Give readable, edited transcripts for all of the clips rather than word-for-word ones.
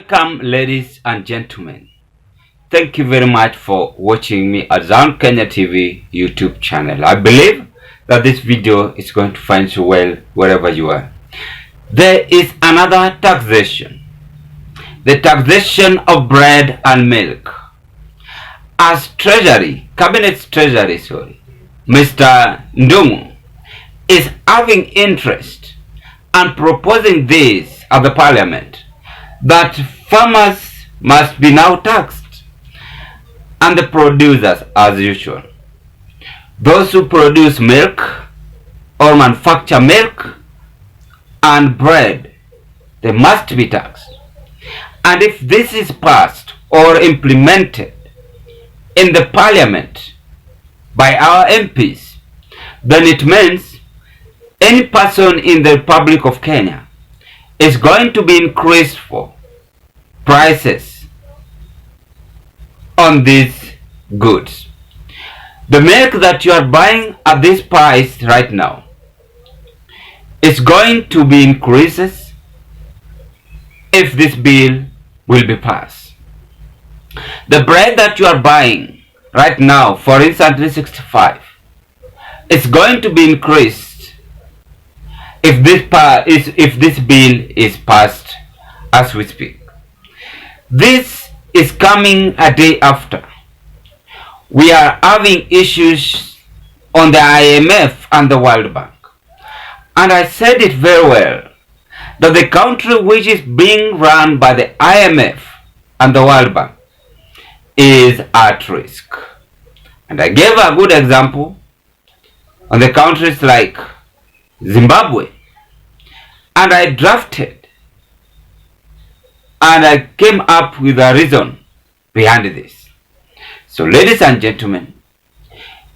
Welcome, ladies and gentlemen. Thank you very much for watching me at Zan Kenya TV YouTube channel. I believe that this video is going to find you well wherever you are. There is another taxation, the taxation of bread and milk. As Cabinet's Treasury, Mr. Ndungu is having interest and proposing this at the Parliament, that farmers must be now taxed and the producers as usual. Those who produce milk or manufacture milk and bread, they must be taxed. And if this is passed or implemented in the Parliament by our MPs, then it means any person in the Republic of Kenya is going to be increased for prices on these goods. The milk that you are buying at this price right now is going to be increases if this bill will be passed. The bread that you are buying right now, for instance 365, is going to be increased if this bill is passed as we speak. This is coming a day after we are having issues on the IMF and the World Bank. And I said it very well, that the country which is being run by the IMF and the World Bank is at risk. And I gave a good example on the countries like Zimbabwe, and I drafted and I came up with a reason behind this. So ladies and gentlemen,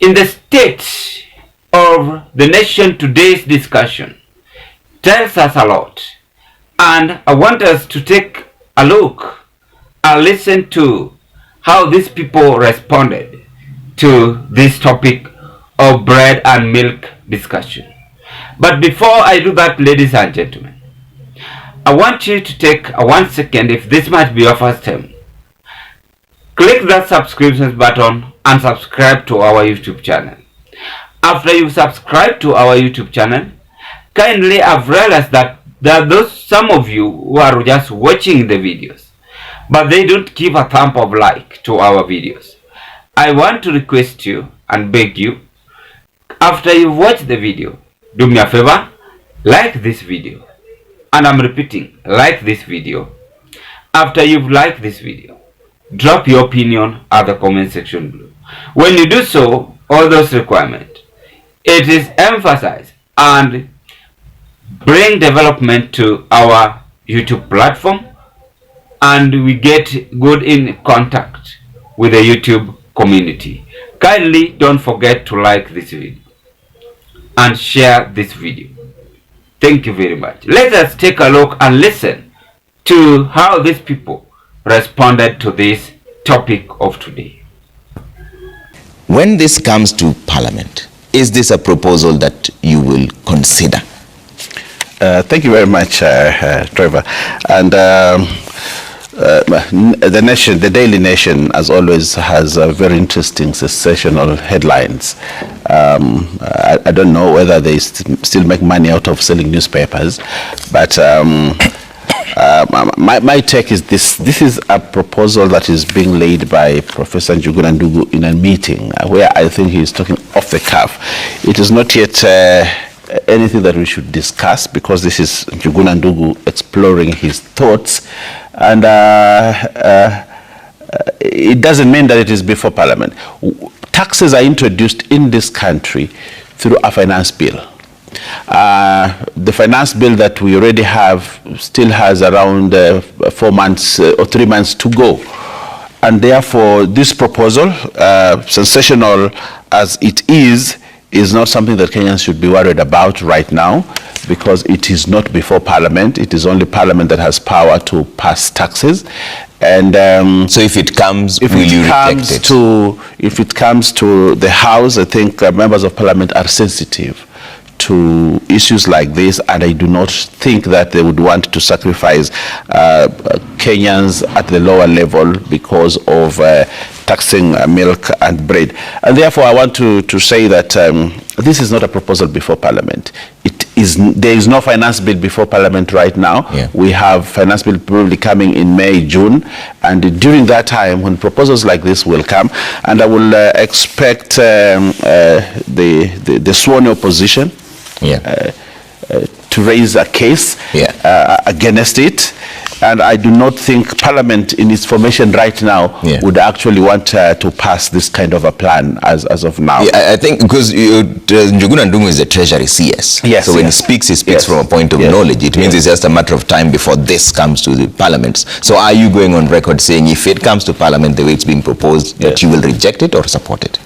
in the state of the nation, today's discussion tells us a lot, and I want us to take a look and listen to how these people responded to this topic of bread and milk discussion. But before I do that, ladies and gentlemen, I want you to take 1 second, if this might be your first time, click that subscription button and subscribe to our YouTube channel. After you subscribe to our YouTube channel, kindly, I've realized that there are some of you who are just watching the videos, but they don't give a thumb of like to our videos. I want to request you and beg you, after you watch the video, do me a favor, like this video. And I'm repeating, like this video. After you've liked this video, drop your opinion at the comment section below. When you do so, all those requirements, it is emphasized and bring development to our YouTube platform, and we get good in contact with the YouTube community. Kindly don't forget to like this video and share this video. Thank you very much. Let us take a look and listen to how these people responded to this topic of today. When this comes to Parliament, is this a proposal that you will consider? Thank you very much, Trevor. And the Nation, the Daily Nation, as always, has a very interesting sensational headlines. I don't know whether they still make money out of selling newspapers, but my take is this. This is a proposal that is being laid by Professor Ndugu in a meeting where I think he is talking off the cuff. It is not yet anything that we should discuss, because this is Ndugu exploring his thoughts, and it doesn't mean that it is before Parliament. Taxes are introduced in this country through a finance bill. The finance bill that we already have still has around 4 months or 3 months to go. And therefore, this proposal, sensational as it is not something that Kenyans should be worried about right now, because it is not before Parliament. It is only Parliament that has power to pass taxes. And so if it comes, will you reject it? If it comes to the House, I think members of Parliament are sensitive to issues like this, and I do not think that they would want to sacrifice Kenyans at the lower level because of taxing milk and bread. And therefore, I want to say that this is not a proposal before Parliament. There is no finance bill before Parliament right now. Yeah. We have finance bill probably coming in May, June, and during that time when proposals like this will come, and I will expect the sworn opposition to raise a case against it. And I do not think Parliament in its formation right now would actually want to pass this kind of a plan as of now. Yeah, I think because Njuguna Ndung'u is the Treasury CS. Yes, so when he speaks from a point of knowledge. It means it's just a matter of time before this comes to the parliaments. So are you going on record saying if it comes to Parliament the way it's being proposed, that you will reject it or support it?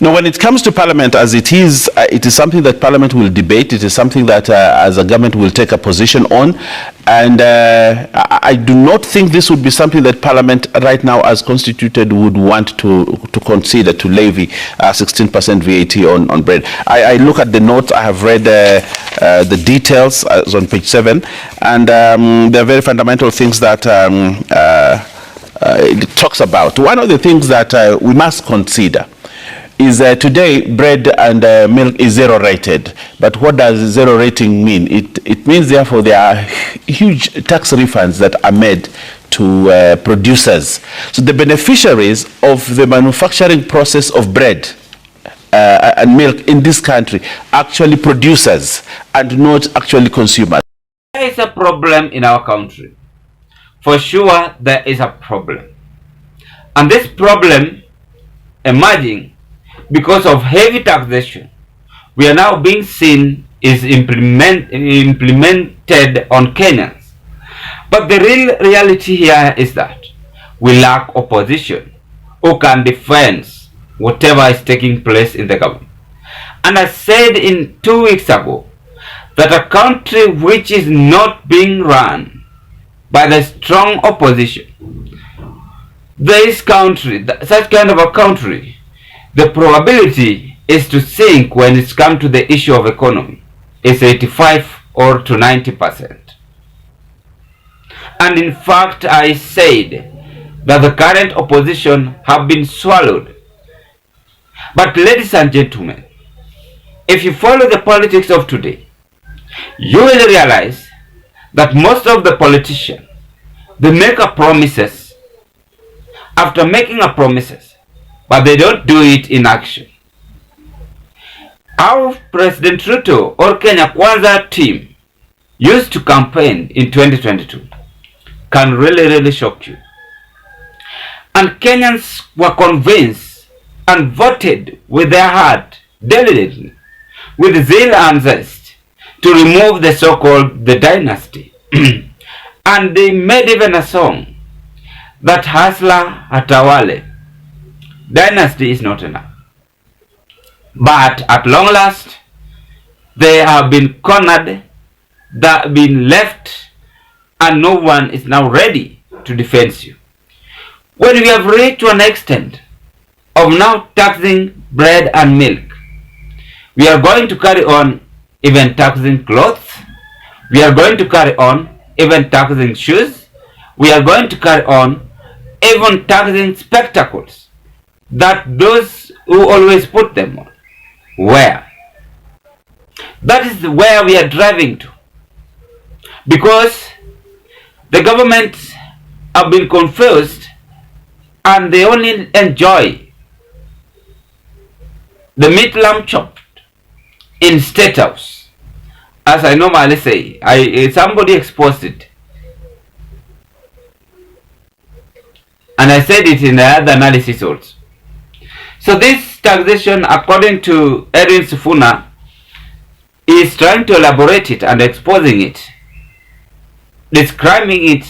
No, when it comes to Parliament, as it is something that Parliament will debate. It is something that as a government will take a position on. And I do not think this would be something that Parliament right now as constituted would want to consider, to levy 16% VAT on bread. I look at the notes, I have read the details on page 7, and there are very fundamental things that it talks about. One of the things that we must consider is today bread and milk is zero rated. But what does zero rating mean? It means therefore there are huge tax refunds that are made to producers. So the beneficiaries of the manufacturing process of bread and milk in this country actually producers and not actually consumers. There is a problem in our country. For sure there is a problem. And this problem emerging because of heavy taxation we are now being seen is implemented on Kenyans. But the real reality here is that we lack opposition who can defend whatever is taking place in the government. And I said 2 weeks ago that a country which is not being run by the strong opposition, such kind of a country, the probability is to sink when it's come to the issue of economy is 85 or to 90%. And in fact, I said that the current opposition have been swallowed. But ladies and gentlemen, if you follow the politics of today, you will realize that most of the politicians, they make a promises after making a promises, but they don't do it in action. How President Ruto or Kenya Kwanza team used to campaign in 2022 can really shock you. And Kenyans were convinced and voted with their heart, diligently, with zeal and zest, to remove the so-called the dynasty. And they made even a song that Hasla Atawale. Dynasty is not enough. But at long last, they have been cornered, they have been left, and no one is now ready to defend you. When we have reached to an extent of now taxing bread and milk, we are going to carry on even taxing clothes, we are going to carry on even taxing shoes, we are going to carry on even taxing spectacles that those who always put them on wear. That is where we are driving to, because the government have been confused and they only enjoy the meat lamb chopped in State House. As I normally say, somebody exposed it, and I said it in the other analysis also. So this taxation, according to Edwin Sifuna, is trying to elaborate it and exposing it, describing it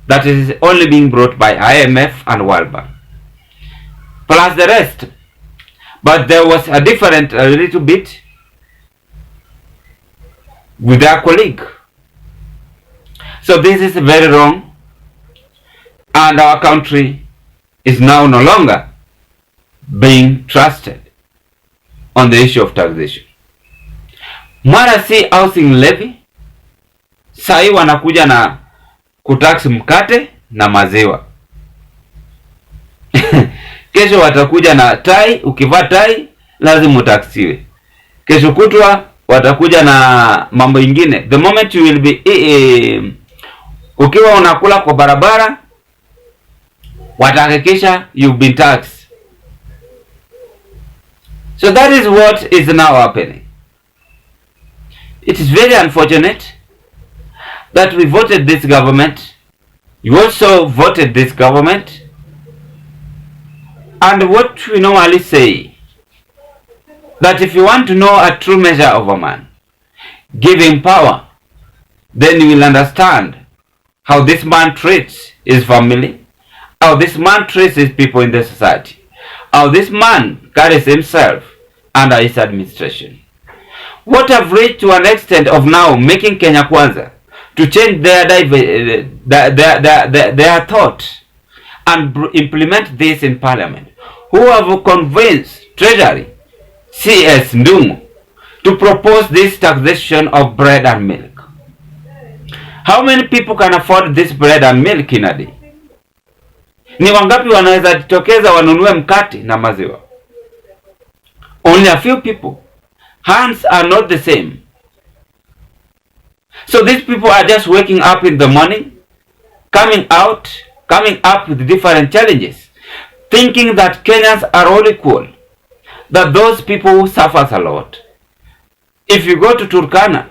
that it is only being brought by IMF and World Bank, plus the rest. But there was a different a little bit with their colleague. So this is very wrong, and our country is now no longer being trusted on the issue of taxation. Mara si housing levy, sahi wanakuja na kutax mkate na maziwa. Kesho watakuja na tai, ukivaa tai lazima utaksiwe. Kesho kutwa watakuja na mambo ingine. The moment you will be ukiwa unakula kwa barabara watahakikisha you've been taxed. So that is what is now happening. It is very unfortunate that we voted this government. You also voted this government. And what we normally say, that if you want to know a true measure of a man, give him power, then you will understand how this man treats his family, how this man treats his people in the society, how this man carries himself under his administration. What have reached to an extent of now making Kenya Kwanza to change their thought and implement this in parliament, who have convinced Treasury, CS Ndungu, to propose this taxation of bread and milk. How many people can afford this bread and milk in a day? Ni wangapi wanaweza jitokeza wanunue mkate na maziwa? Only a few people. Hands are not the same. So these people are just waking up in the morning, coming up with different challenges, thinking that Kenyans are all equal, that those people suffers a lot. If you go to Turkana,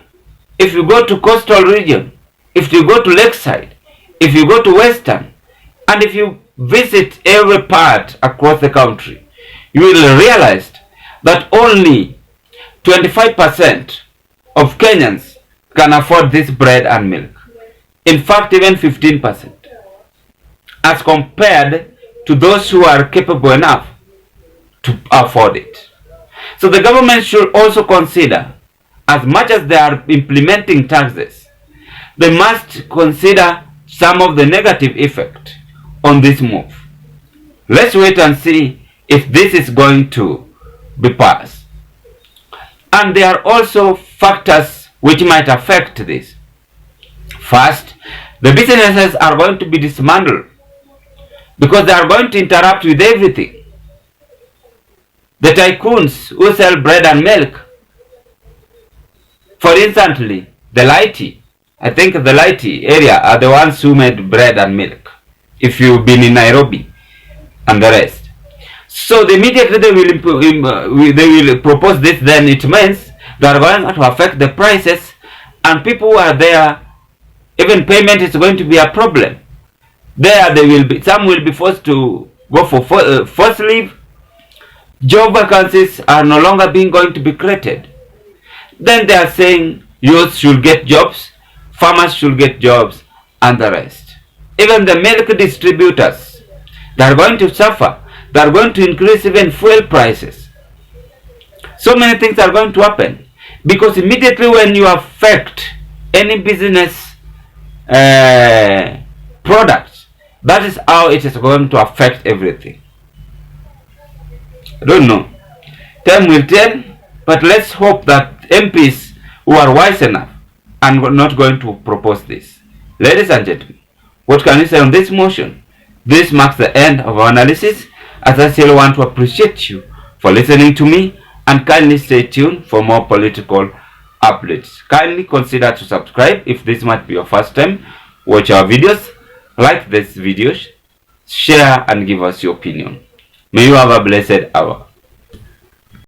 if you go to coastal region, if you go to Lakeside, if you go to Western, and if you visit every part across the country, you will realize that only 25% of Kenyans can afford this bread and milk. In fact, even 15%, as compared to those who are capable enough to afford it. So the government should also consider, as much as they are implementing taxes, they must consider some of the negative effect on this move. Let's wait and see if this is going to be passed. And there are also factors which might affect this. First, the businesses are going to be dismantled because they are going to interrupt with everything. The tycoons who sell bread and milk, for instance, the Lighty, I think the Lighty area are the ones who made bread and milk, if you've been in Nairobi and the rest. So immediately they will propose this, then it means they are going to affect the prices, and people who are there, even payment is going to be a problem. There they will be, some will be forced to go for forced leave. Job vacancies are no longer going to be created. Then they are saying youth should get jobs, farmers should get jobs, and the rest. Even the milk distributors, they are going to suffer. They are going to increase even fuel prices. So many things are going to happen, because immediately when you affect any business products, that is how it is going to affect everything. I don't know. Time will tell, but let's hope that MPs who are wise enough and not going to propose this. Ladies and gentlemen, what can you say on this motion? This marks the end of our analysis, as I still want to appreciate you for listening to me, and kindly stay tuned for more political updates. Kindly consider to subscribe if this might be your first time. Watch our videos, like this video, share and give us your opinion. May you have a blessed hour.